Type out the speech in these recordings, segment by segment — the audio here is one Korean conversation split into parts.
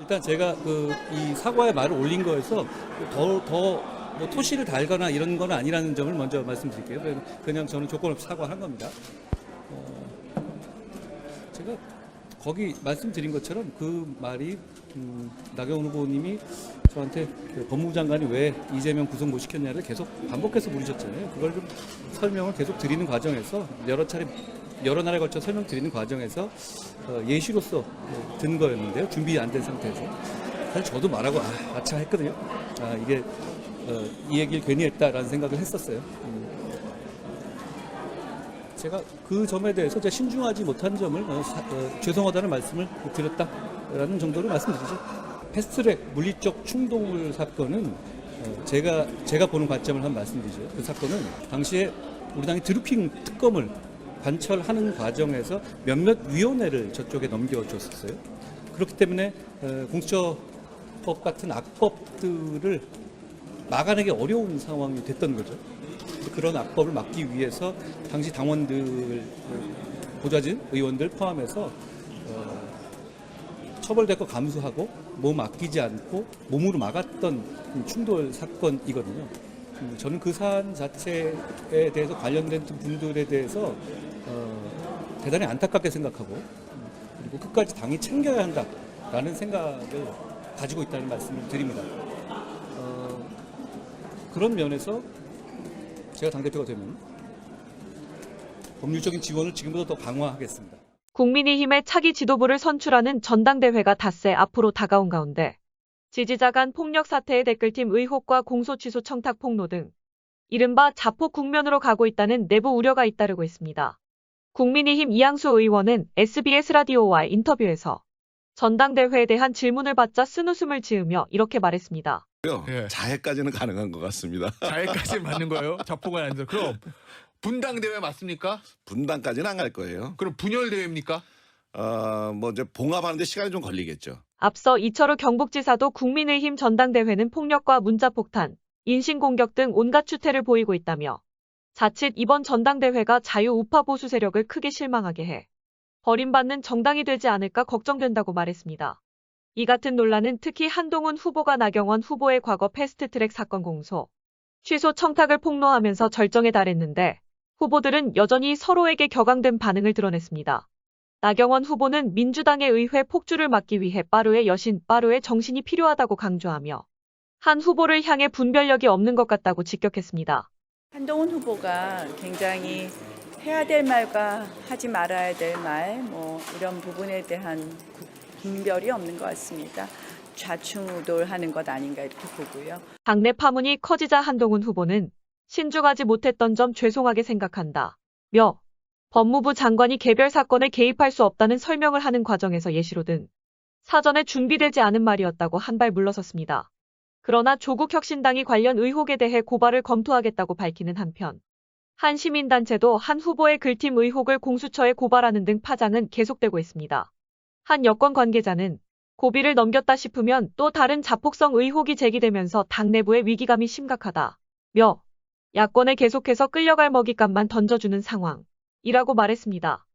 일단 제가 이 사과에 말을 올린 거에서 뭐 토시를 달거나 이런 건 아니라는 점을 먼저 말씀드릴게요. 그냥 저는 조건 없이 사과한 겁니다. 제가 거기 말씀드린 것처럼 그 말이 나경원 후보님이 저한테 법무부 장관이 왜 이재명 구속 못 시켰냐를 계속 반복해서 물으셨잖아요. 그걸 좀 설명을 계속 드리는 과정에서 여러 날에 걸쳐 설명드리는 과정에서 예시로서 든 거였는데요. 준비 안 된 상태에서. 사실 저도 말하고 아차 했거든요. 이게 이 얘기를 괜히 했다라는 생각을 했었어요. 제가 그 점에 대해서 제가 신중하지 못한 점을 죄송하다는 말씀을 드렸다라는 정도로 말씀드리죠. 패스트트랙 물리적 충돌 사건은 제가 보는 관점을 한번 말씀드리죠. 그 사건은 당시에 우리 당이 드루킹 특검을 관철하는 과정에서 몇몇 위원회를 저쪽에 넘겨줬었어요. 그렇기 때문에 공수처법 같은 악법들을 막아내기 어려운 상황이 됐던 거죠. 그런 악법을 막기 위해서 당시 당원들, 보좌진 의원들 포함해서 처벌될 거 감수하고 몸 아끼지 않고 몸으로 막았던 충돌 사건이거든요. 저는 그 사안 자체에 대해서 관련된 분들에 대해서 대단히 안타깝게 생각하고 그리고 끝까지 당이 챙겨야 한다라는 생각을 가지고 있다는 말씀을 드립니다. 그런 면에서 제가 당대표가 되면 법률적인 지원을 지금보다 더 강화하겠습니다. 국민의힘의 차기 지도부를 선출하는 전당대회가 닷새 앞으로 다가온 가운데 지지자 간 폭력 사태의 댓글팀 의혹과 공소 취소 청탁 폭로 등 이른바 자폭 국면으로 가고 있다는 내부 우려가 잇따르고 있습니다. 국민의힘 이양수 의원은 SBS 라디오와의 인터뷰에서 전당대회에 대한 질문을 받자 쓴웃음을 지으며 이렇게 말했습니다. 예. 자해까지는 가능한 것 같습니다. 자해까지 맞는 거예요? 자폭은 아니죠. 그럼 분당대회 맞습니까? 분당까지는 안 갈 거예요. 그럼 분열대회입니까? 뭐 이제 봉합하는데 시간이 좀 걸리겠죠. 앞서 이철우 경북지사도 국민의힘 전당대회는 폭력과 문자폭탄, 인신공격 등 온갖 추태를 보이고 있다며 자칫 이번 전당대회가 자유우파 보수 세력을 크게 실망하게 해 버림받는 정당이 되지 않을까 걱정된다고 말했습니다. 이 같은 논란은 특히 한동훈 후보가 나경원 후보의 과거 패스트트랙 사건 공소, 취소 청탁을 폭로하면서 절정에 달했는데 후보들은 여전히 서로에게 격앙된 반응을 드러냈습니다. 나경원 후보는 민주당의 의회 폭주를 막기 위해 빠르의 여신, 빠르의 정신이 필요하다고 강조하며 한 후보를 향해 분별력이 없는 것 같다고 직격했습니다. 한동훈 후보가 굉장히 해야 될 말과 하지 말아야 될 말, 이런 부분에 대한 분별이 없는 것 같습니다. 좌충우돌하는 것 아닌가 이렇게 보고요. 당내 파문이 커지자 한동훈 후보는 신중하지 못했던 점 죄송하게 생각한다. 며 법무부 장관이 개별 사건에 개입할 수 없다는 설명을 하는 과정에서 예시로 든 사전에 준비되지 않은 말이었다고 한 발 물러섰습니다. 그러나 조국혁신당이 관련 의혹에 대해 고발을 검토하겠다고 밝히는 한편 한 시민단체도 한 후보의 글팀 의혹을 공수처에 고발하는 등 파장은 계속되고 있습니다. 한 여권 관계자는 고비를 넘겼다 싶으면 또 다른 자폭성 의혹이 제기되면서 당 내부의 위기감이 심각하다. 며 야권에 계속해서 끌려갈 먹잇감만 던져주는 상황이라고 말했습니다.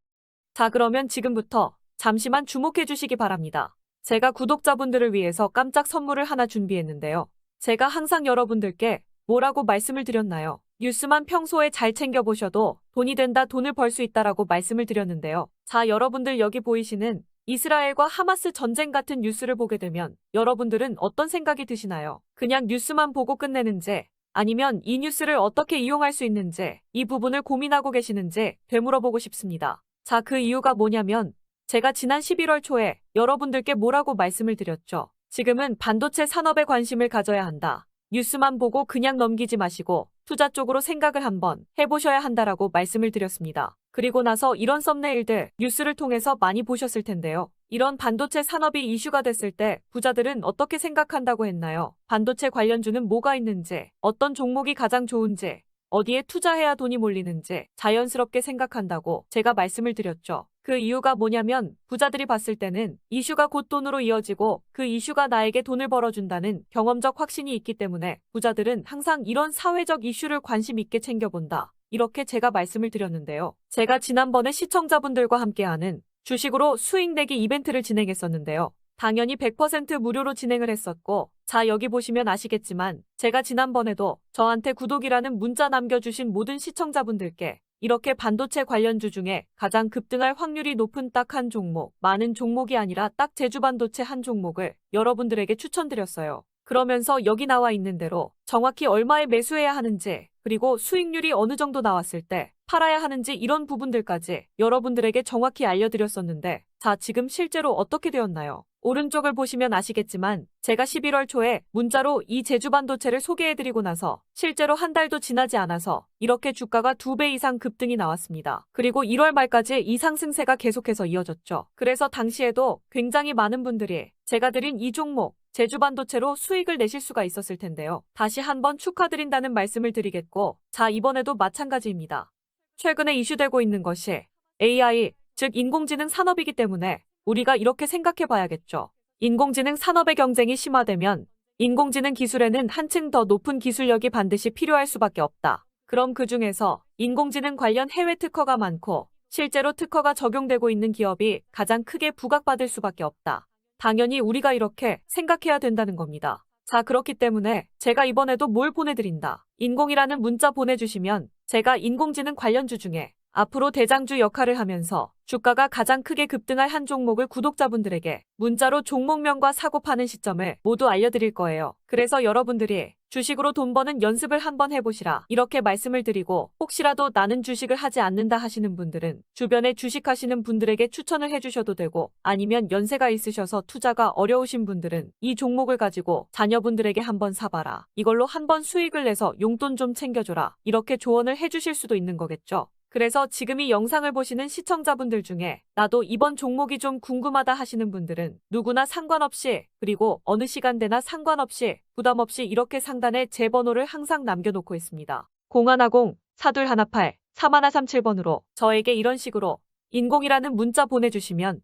자, 그러면 지금부터 잠시만 주목해 주시기 바랍니다. 제가 구독자분들을 위해서 깜짝 선물을 하나 준비했는데요. 제가 항상 여러분들께 뭐라고 말씀을 드렸나요? 뉴스만 평소에 잘 챙겨보셔도 돈이 된다, 돈을 벌 수 있다라고 말씀을 드렸는데요. 자, 여러분들 여기 보이시는 이스라엘과 하마스 전쟁 같은 뉴스를 보게 되면 여러분들은 어떤 생각이 드시나요? 그냥 뉴스만 보고 끝내는지 아니면 이 뉴스를 어떻게 이용할 수 있는지 이 부분을 고민하고 계시는지 되물어보고 싶습니다. 자, 그 이유가 뭐냐면 제가 지난 11월 초에 여러분들께 뭐라고 말씀을 드렸죠. 지금은 반도체 산업에 관심을 가져야 한다. 뉴스만 보고 그냥 넘기지 마시고 투자 쪽으로 생각을 한번 해보셔야 한다라고 말씀을 드렸습니다. 그리고 나서 이런 썸네일들 뉴스를 통해서 많이 보셨을 텐데요. 이런 반도체 산업이 이슈가 됐을 때 부자들은 어떻게 생각한다고 했나요? 반도체 관련주는 뭐가 있는지, 어떤 종목이 가장 좋은지, 어디에 투자해야 돈이 몰리는지 자연스럽게 생각한다고 제가 말씀을 드렸죠. 그 이유가 뭐냐면 부자들이 봤을 때는 이슈가 곧 돈으로 이어지고 그 이슈가 나에게 돈을 벌어준다는 경험적 확신이 있기 때문에 부자들은 항상 이런 사회적 이슈를 관심 있게 챙겨본다. 이렇게 제가 말씀을 드렸는데요. 제가 지난번에 시청자분들과 함께하는 주식으로 수익 내기 이벤트를 진행했었는데요. 당연히 100% 무료로 진행을 했었고, 자, 여기 보시면 아시겠지만 제가 지난번에도 저한테 구독이라는 문자 남겨주신 모든 시청자분들께 이렇게 반도체 관련주 중에 가장 급등할 확률이 높은 딱 한 종목, 많은 종목이 아니라 딱 제주반도체 한 종목을 여러분들에게 추천드렸어요. 그러면서 여기 나와 있는 대로 정확히 얼마에 매수해야 하는지, 그리고 수익률이 어느 정도 나왔을 때 팔아야 하는지 이런 부분들까지 여러분들에게 정확히 알려드렸었는데, 자, 지금 실제로 어떻게 되었나요? 오른쪽을 보시면 아시겠지만 제가 11월 초에 문자로 이 제주반도체를 소개해드리고 나서 실제로 한 달도 지나지 않아서 이렇게 주가가 2배 이상 급등이 나왔습니다. 그리고 1월 말까지 이 상승세가 계속해서 이어졌죠. 그래서 당시에도 굉장히 많은 분들이 제가 드린 이 종목 제주반도체로 수익을 내실 수가 있었을 텐데요. 다시 한번 축하드린다는 말씀을 드리겠고, 자, 이번에도 마찬가지입니다. 최근에 이슈되고 있는 것이 AI, 즉 인공지능 산업이기 때문에 우리가 이렇게 생각해 봐야겠죠. 인공지능 산업의 경쟁이 심화되면 인공지능 기술에는 한층 더 높은 기술력이 반드시 필요할 수밖에 없다. 그럼 그 중에서 인공지능 관련 해외 특허가 많고 실제로 특허가 적용되고 있는 기업이 가장 크게 부각받을 수밖에 없다. 당연히 우리가 이렇게 생각해야 된다는 겁니다. 자, 그렇기 때문에 제가 이번에도 뭘 보내드린다. 인공이라는 문자 보내주시면 제가 인공지능 관련주 중에 앞으로 대장주 역할을 하면서 주가가 가장 크게 급등할 한 종목을 구독자분들에게 문자로 종목명과 사고 파는 시점을 모두 알려드릴 거예요. 그래서 여러분들이 주식으로 돈 버는 연습을 한번 해보시라, 이렇게 말씀을 드리고, 혹시라도 나는 주식을 하지 않는다 하시는 분들은 주변에 주식하시는 분들에게 추천을 해주셔도 되고, 아니면 연세가 있으셔서 투자가 어려우신 분들은 이 종목을 가지고 자녀분들에게 한번 사봐라, 이걸로 한번 수익을 내서 용돈 좀 챙겨줘라, 이렇게 조언을 해주실 수도 있는 거겠죠. 그래서 지금 이 영상을 보시는 시청자분들 중에 나도 이번 종목이 좀 궁금하다 하시는 분들은 누구나 상관없이, 그리고 어느 시간대나 상관없이 부담없이 이렇게 상단에 제 번호를 항상 남겨놓고 있습니다. 0110-4218-3137번으로 저에게 이런 식으로 인공이라는 문자 보내주시면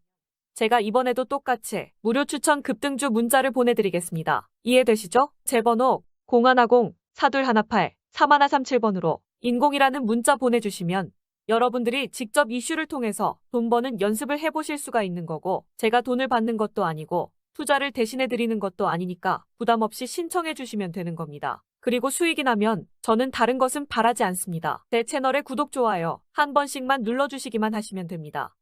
제가 이번에도 똑같이 무료 추천 급등주 문자를 보내드리겠습니다. 이해되시죠? 제 번호 0110-4218-3137번으로 인공이라는 문자 보내주시면 여러분들이 직접 이슈를 통해서 돈 버는 연습을 해보실 수가 있는 거고, 제가 돈을 받는 것도 아니고 투자를 대신해 드리는 것도 아니니까 부담 없이 신청해 주시면 되는 겁니다. 그리고 수익이 나면 저는 다른 것은 바라지 않습니다. 제 채널의 구독, 좋아요 한 번씩만 눌러주시기만 하시면 됩니다.